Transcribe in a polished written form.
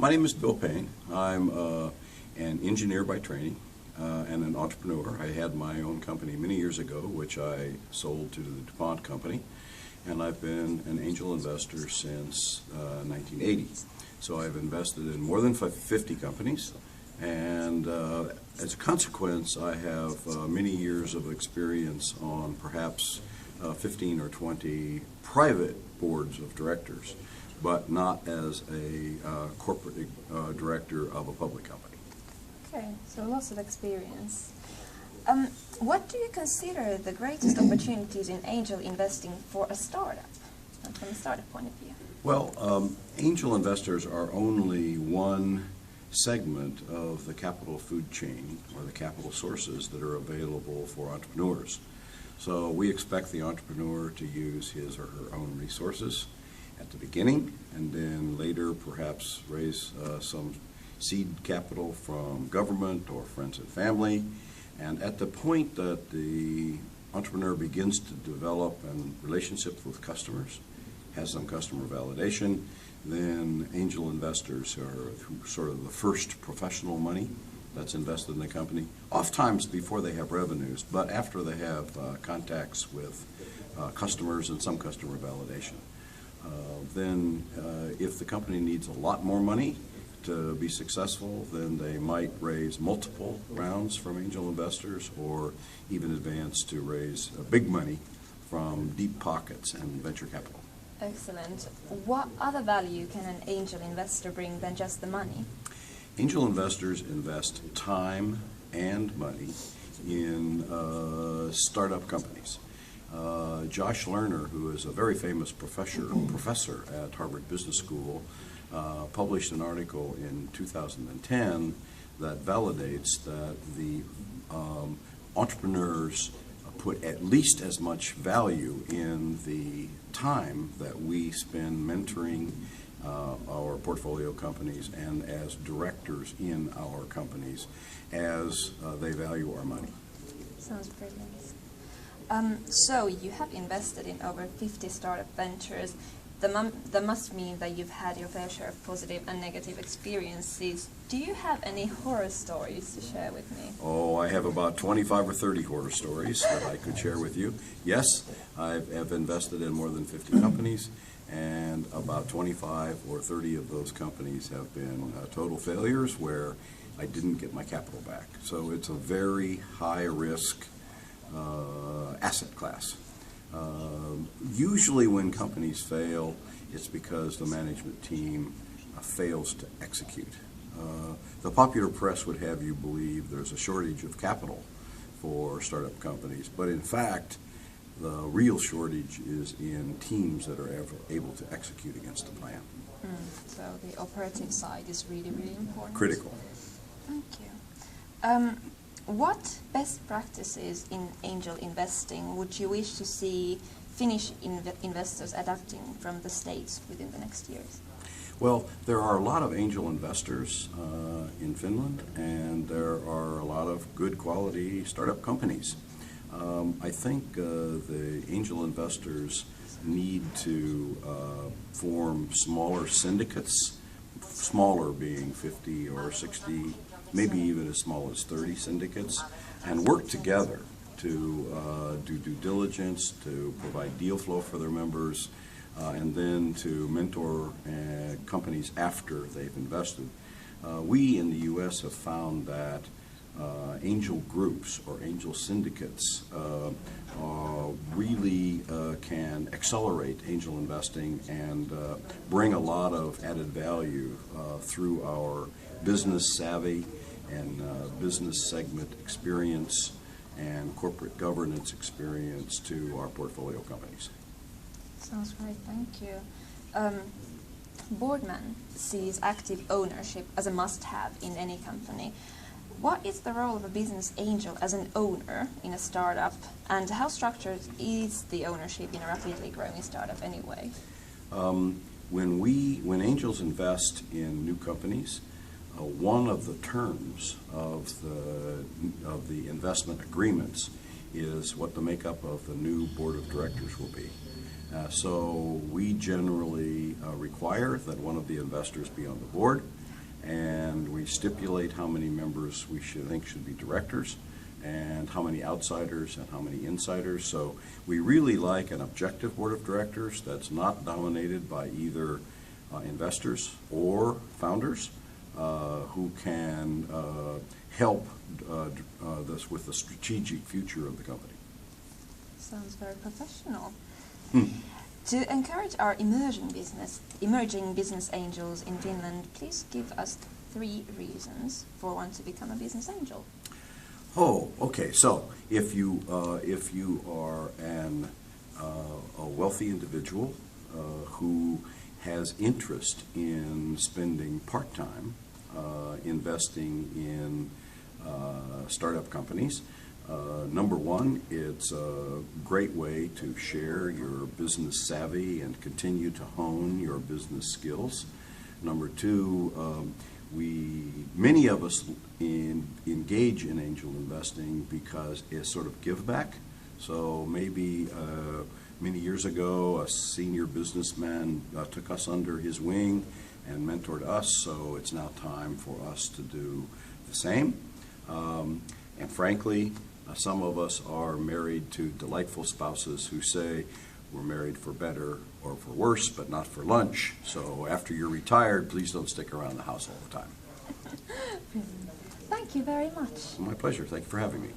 My name is Bill Payne. I'm an engineer by training and an entrepreneur. I had my own company many years ago, which I sold to the DuPont company, and I've been an angel investor since 1980. So I've invested in more than 50 companies, and as a consequence, I have many years of experience on perhaps 15 or 20 private boards of directors, but not as a corporate director of a public company. Okay, so lots of experience. What do you consider the greatest opportunities in angel investing for a startup, from a startup point of view? Well, angel investors are only one segment of the capital food chain, or the capital sources that are available for entrepreneurs. So we expect the entrepreneur to use his or her own resources at the beginning, and then later perhaps raise some seed capital from government or friends and family. And at the point that the entrepreneur begins to develop relationships with customers, has some customer validation, then angel investors are sort of the first professional money that's invested in the company, oftentimes before they have revenues, but after they have contacts with customers and some customer validation. Then if the company needs a lot more money to be successful, then they might raise multiple rounds from angel investors, or even advance to raise big money from deep pockets and venture capital. Excellent. What other value can an angel investor bring than just the money? Angel investors invest time and money in startup companies. Josh Lerner, who is a very famous professor at Harvard Business School, published an article in 2010 that validates that the entrepreneurs put at least as much value in the time that we spend mentoring our portfolio companies and as directors in our companies as they value our money. Sounds brilliant. So you have invested in over 50 startup ventures. That must mean that you've had your fair share of positive and negative experiences. Do you have any horror stories to share with me? Oh, I have about 25 or 30 horror stories that I could share with you. Yes, I have invested in more than 50 companies, and about 25 or 30 of those companies have been total failures where I didn't get my capital back. So it's a very high risk asset class. Usually when companies fail, it's because the management team fails to execute. The popular press would have you believe there's a shortage of capital for startup companies, but in fact, the real shortage is in teams that are able to execute against the plan. So the operative side is really, really important. Critical. Thank you. What best practices in angel investing would you wish to see Finnish investors adapting from the States within the next years? Well, there are a lot of angel investors in Finland, and there are a lot of good quality startup companies. I think the angel investors need to form smaller syndicates, smaller being 50 or 60, maybe even as small as 30 syndicates, and work together to do due diligence, to provide deal flow for their members, and then to mentor companies after they've invested. We in the U.S. have found that angel groups or angel syndicates really can accelerate angel investing and bring a lot of added value through our business savvy and business segment experience and corporate governance experience to our portfolio companies. Sounds great, thank you. Boardman sees active ownership as a must-have in any company. What is the role of a business angel as an owner in a startup, and how structured is the ownership in a rapidly growing startup anyway? When angels invest in new companies, one of the terms of the investment agreements is what the makeup of the new board of directors will be. So we generally require that one of the investors be on the board, and we stipulate how many members we think should be directors, and how many outsiders and how many insiders. So we really like an objective board of directors that's not dominated by either investors or founders who can help this with the strategic future of the company. Sounds very professional. To encourage our emerging business angels in Finland, please give us 3 reasons for one to become a business angel. Oh, okay. So if you are a wealthy individual who has interest in spending part-time investing in startup companies, number one, it's a great way to share your business savvy and continue to hone your business skills. Number two, many of us engage in angel investing because it's sort of give back. So maybe many years ago, a senior businessman took us under his wing and mentored us, so it's now time for us to do the same. And frankly, some of us are married to delightful spouses who say, we're married for better or for worse, but not for lunch. So after you're retired, please don't stick around the house all the time. Thank you very much. My pleasure. Thank you for having me.